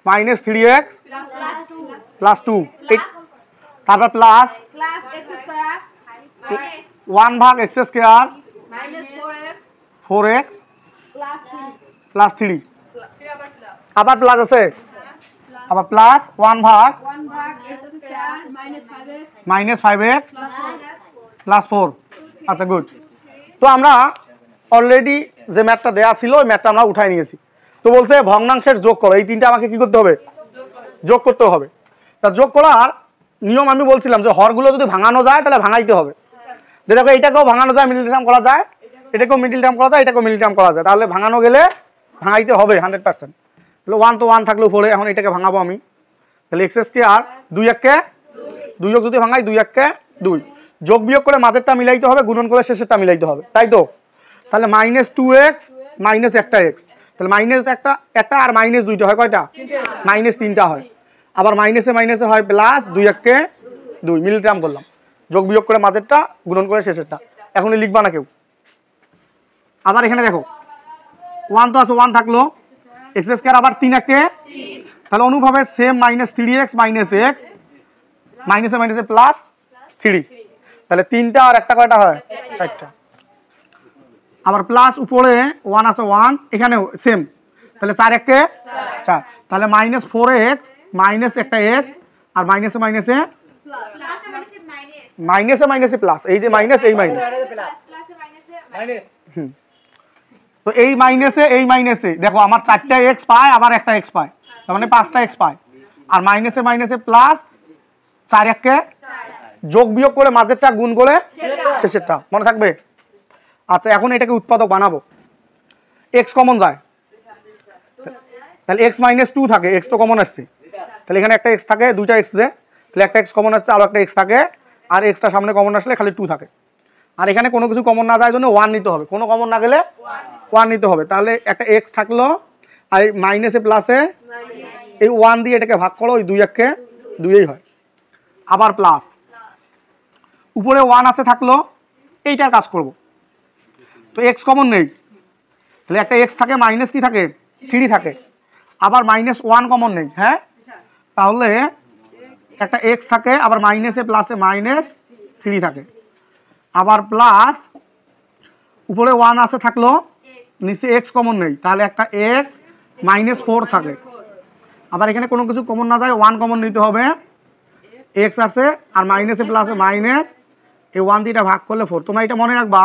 Minus 3x plus 2 তারপর plus 1 ভাগ x square -4x plus 3 আবার প্লাস আছে আবার প্লাস 1 ভাগ -5x প্লাস 4 আচ্ছা গুড তো আমরা অলরেডি যে ম্যাথটা দেয়া ছিল ওই ম্যাথটা আমরা উঠাই নিয়েছি তো বলছে ভগ্নাংশের যোগ করো এই তিনটা আমাকে কি করতে হবে যোগ করতে হবে তা যোগ করার নিয়ম আমি বলছিলাম যে হরগুলো যদি ভাঙানো যায় তাহলে ভাঙাইতে হবে দেখো এটাকেও ভাঙানো যায় মিডল টার্ম করা যায় এটাকেও মিডল টার্ম করা যায় এটাকেও মিডল টার্ম করা যায় তাহলে ভাঙানো গেলে ভাঙাইতে হবে 100% তাহলে 1 তো 1 থাকলে উপরে এখন এটাকে ভাঙাবো আমি তাহলে x স্কয়ার 2 কে 2 যোগ যদি ভাঙাই 2 কে 2 যোগ বিয়োগ করে মাঝেরটা মিলাইতে হবে গুণন করে শেষেরটা মিলাইতে হবে তাই তো তাহলে -2x মাইনাস একটা x তাহলে মাইনাস একটা আর মাইনাস দুইটা হয় কয়টা মাইনাস 3টা হয় আবার মাইনাসে হয় প্লাস 2 কে 2 মিডল টার্ম করলাম যোগ বিয়োগ করে মাঝেরটা গুণন করে শেষেরটা এখন লিখবা না কেউ আবার এখানে দেখো 1 তো আছে 1 থাকলো x স্কয়ার আবার 3 কে 3 তাহলে অনুভাবে সেম -3x x মাইনাসে প্লাস 3 তাহলে 3টা আর একটা কয়টা হয় 4টা আবার প্লাস উপরে 1 আছে 1 এখানেও সেম তাহলে 4 কে 4 তাহলে -4x মাইনাস একটা x আর মাইনাসে প্লাস এই যে মাইনাস এই মাইনাস তো এই মাইনাসে দেখো আমার 4টা x পায় আবার একটা x পায় তার মানে 5টা x পায় আর মাইনাসে প্লাস 4 কে যোগ বিয়োগ করে মাঝেরটা গুণ করে শেষেরটা মনে থাকবে আচ্ছা এখন এটাকে উৎপাদক বানাবো x কমন যায় তাহলে x - 2 থাকে x তো কমন আসছে তাহলে এখানে একটা x থাকে দুইটা x যে তাহলে একটা x কমন আসছে আর একটা x থাকে আর xটা সামনে কমন আসলে খালি 2 থাকে আর এখানে কোনো কিছু কমন না যায় জন্য 1 নিতে হবে কোনো কমন না গেলে 1 নিতে হবে তাহলে একটা x থাকলো আর মাইনাসে প্লাসে এই 1 দিয়ে এটাকে ভাগ করো ওই 2 কে 2ই হয় আবার প্লাস উপরে 1 আছে থাকলো এইটার কাজ করব তো x কমন নেই তাহলে একটা x থাকে মাইনাস কি থাকে 3 থাকে আবার -1 কমন নেই হ্যাঁ তাহলে একটা x থাকে আবার মাইনাসে প্লাসে -3 থাকে আবার প্লাস উপরে 1 আছে থাকলো নিচে x কমন নেই তাহলে একটা x -4 থাকে আবার এখানে কোনো কিছু কমন না যায় 1 কমন নিতে হবে x আছে আর মাইনাসে প্লাসে মাইনাস এই 1 দিয়ে ভাগ করলে 4 তোমরা এটা মনে রাখবা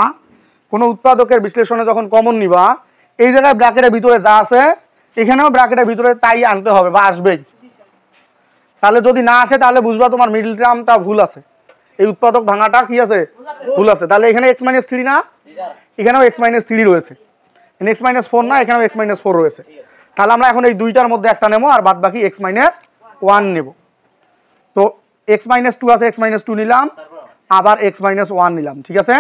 কোনো উৎপাদকের বিশ্লেষণে যখন কমন নিবা এই জায়গায় ব্র্যাকেটের ভিতরে যা আছে এখানেও ব্র্যাকেটের ভিতরে তাই আনতে হবে বা আসবেই তাহলে যদি না আসে তাহলে বুঝবা তোমার মিডল টার্মটা ভুল আছে এই উৎপাদক ভাঙাটা কি আছে ভুল আছে তাহলে এখানে x - 3 না এখানেও x - 3 রয়েছে এখানে x - 4 না এখানেও x - 4 রয়েছে তাহলে আমরা এখন এই দুইটার মধ্যে একটা নেব আর বাদ বাকি x - 1 নেব তো x - 2 আছে x - 2 নিলাম আবার x - 1 নিলাম ঠিক আছে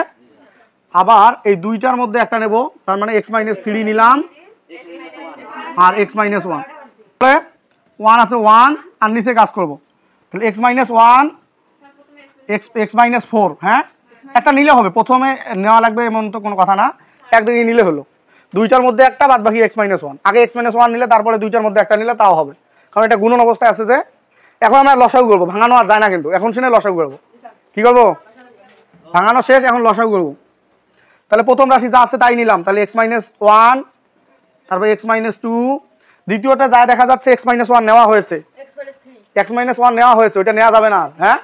আবার এই দুইটার মধ্যে একটা নেব তার মানে x - 3 নিলাম আর x - 1 তাহলে 1 আছে 1 আর নিচে কাজ করব তাহলে x - 1 x - 4 হ্যাঁ একটা নিলে হবে প্রথমে নেওয়া লাগবে এমন তো কোনো কথা না একদিকে নিলে হলো দুইটার মধ্যে একটা বাদ বাকি x - 1 আগে x - 1 নিলে তারপরে দুইটার মধ্যে একটা নিলে তাও হবে কারণ এটা গুণন অবস্থায় আছে যে এখন আমরা লসাগু করব ভাঙানো আর যায় না কিন্তু এখন শুনে লসাগু করব কি করব ভাঙানো শেষ এখন লসাগু করব তাহলে প্রথম রাশি যা আছে তাই নিলাম তাহলে x - 1 তারপর x - 2 দ্বিতীয়টা যা দেখা যাচ্ছে x - 1 নেওয়া হয়েছে x - 1 নেওয়া হয়েছে ওটা নেওয়া যাবে না হ্যাঁ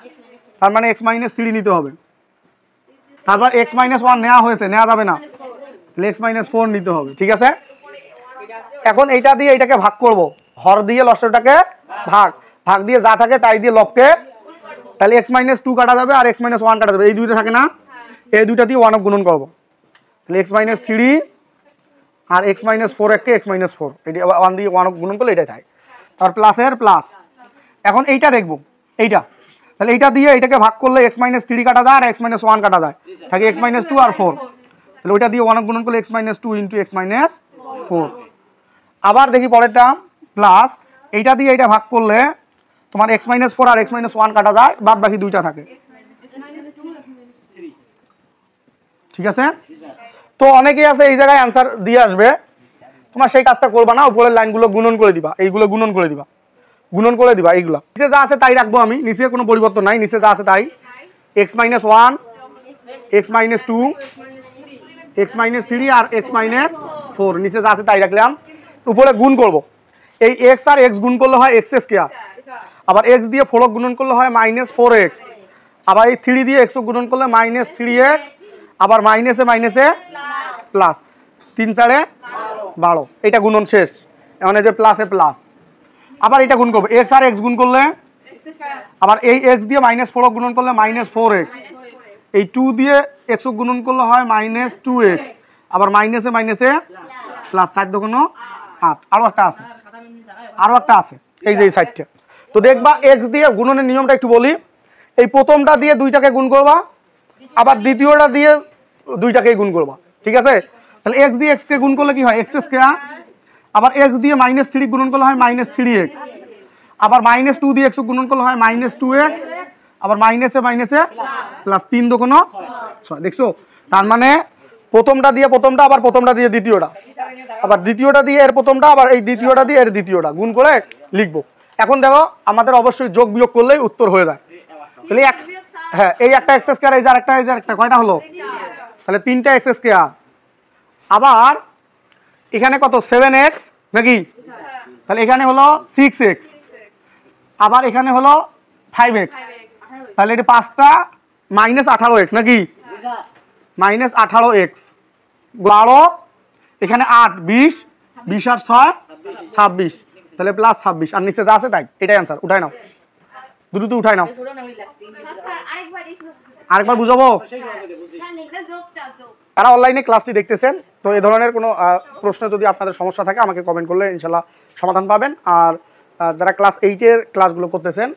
তার মানে x - 3 নিতে হবে তারপর x - 1 নেওয়া হয়েছে নেওয়া যাবে না তাহলে x - 4 নিতে হবে ঠিক আছে এখন এইটা দিয়ে এটাকে ভাগ করব হর দিয়ে লসাগুটাকে ভাগ দিয়ে যা থাকে তাই দিয়ে লবকে তাহলে x - 2 কাটা যাবে আর x - 1 কাটা যাবে এই দুইটা থাকে না এই দুইটা দিয়ে 1 গুণন করব তাহলে x - 3 আর x - 4 কে x - 4 এটা 1 দিয়ে 1 গুণন করলে এটাই থাকে তারপর প্লাসের প্লাস এখন এইটা দেখব এইটা তাহলে এইটা দিয়ে এটাকে ভাগ করলে x - 3 কাটা যায় আর x - 1 কাটা যায় থাকে x - 2 আর 4 তাহলে ওইটা দিয়ে 1 গুণন করলে x - 2 * x - 4 আবার দেখি পরেরটা প্লাস এইটা দিয়ে এটা ভাগ করলে তোমার x - 4 আর x - 1 কাটা যায় বাদ বাকি দুইটা থাকে ঠিক আছে তো অনেকেই আছে এই জায়গায় आंसर দিয়ে আসবে তোমার সেই কাজটা করবা না, উপরের লাইনগুলো গুণন করে দিবা, এইগুলো গুণন করে দিবা, এইগুলো নিচে যা আছে তাই রাখবো আমি, নিচে কোনো পরিবর্তন নাই, নিচে যা আছে তাই। X minus 1, x minus 2, x minus 3 আর এক্স মাইনাস 4, নিচে যা আছে তাই রাখলাম। উপরে গুণ করব, এই এক্স আর এক্স গুণ করলে হয় এক্স স্কোয়ার, আবার এক্স দিয়ে 4 গুণন করলে হয় মাইনাস 4x, আবার এই 3 দিয়ে এক্স গুণন করলে মাইনাস 3x, আবার মাইনাসে মাইনাসে প্লাস, 3 4 12, এটা গুণন শেষ। এখন এই যে প্লাসে প্লাস, আবার এটা গুণ করবো, এক্স আর এক্স গুণ করলে, আবার এই এক্স দিয়ে মাইনাস 4 গুণন করলে মাইনাস 4x, এই 2 দিয়ে এক্স গুণন করলে হয় মাইনাস 2x, আবার মাইনাসে মাইনাসে প্লাস, 4 দুগুণ 8, আরও একটা আছে এই যে এই সাইডটা। তো দেখবা এক্স দিয়ে গুণনের নিয়মটা একটু বলি, এই প্রথমটা দিয়ে দুইটাকে গুণ করবা, আবার দ্বিতীয়টা দিয়ে দুইটাকেই গুণ করবা, ঠিক আছে? তাহলে এক্স দিয়ে এক্সকে গুণ করলে কি হয় এক্স স্কোয়ার, আবার এক্স দিয়ে মাইনাস 3 গুণন করলে হয় মাইনাস 3x, আবার মাইনাস 2 দিয়ে এক্স গুণন করলে হয় মাইনাস 2x, আবার মাইনাসে মাইনাসে প্লাস, 3 দুগুণ 6। দেখছো? তার মানে প্রথমটা দিয়ে প্রথমটা, আবার প্রথমটা দিয়ে দ্বিতীয়টা, আবার দ্বিতীয়টা দিয়ে এর প্রথমটা, আবার এই দ্বিতীয়টা দিয়ে এর দ্বিতীয়টা গুণ করে লিখবো। এখন দেখো আমাদের অবশ্যই যোগ বিয়োগ করলেই উত্তর হয়ে যায়। তাহলে হ্যাঁ, এই একটা এক্স স্কোয়ার, এই যে আরেকটা, কয়টা হলো? তাহলে 3টা এক্স স্কোয়ার, আবার এখানে কত 7x নাকি? তাহলে এখানে হলো 6x, আবার এখানে হলো 5x, তাহলে এটা 5টা মাইনাস 18x নাকি? মাইনাস 18x, 12, এখানে 8, 20, 20 আর 6 26, তাহলে প্লাস 26, আর নিচে যা আছে তাই। এটাই অ্যান্সার, উঠাই নাও, দ্রুত উঠাই নাও। আরেকবার বুঝাবো? তারা অনলাইনে ক্লাসটি দেখতেছেন, তো এই ধরনের কোনো প্রশ্ন যদি আপনাদের সমস্যা থাকে আমাকে কমেন্ট করলে ইনশাল্লাহ সমাধান পাবেন। আর যারা ক্লাস 8-এর ক্লাসগুলো করতেছেন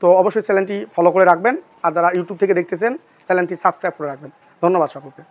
তো অবশ্যই চ্যানেলটি ফলো করে রাখবেন, আর যারা ইউটিউব থেকে দেখতেছেন চ্যানেলটি সাবস্ক্রাইব করে রাখবেন। ধন্যবাদ সকলকে।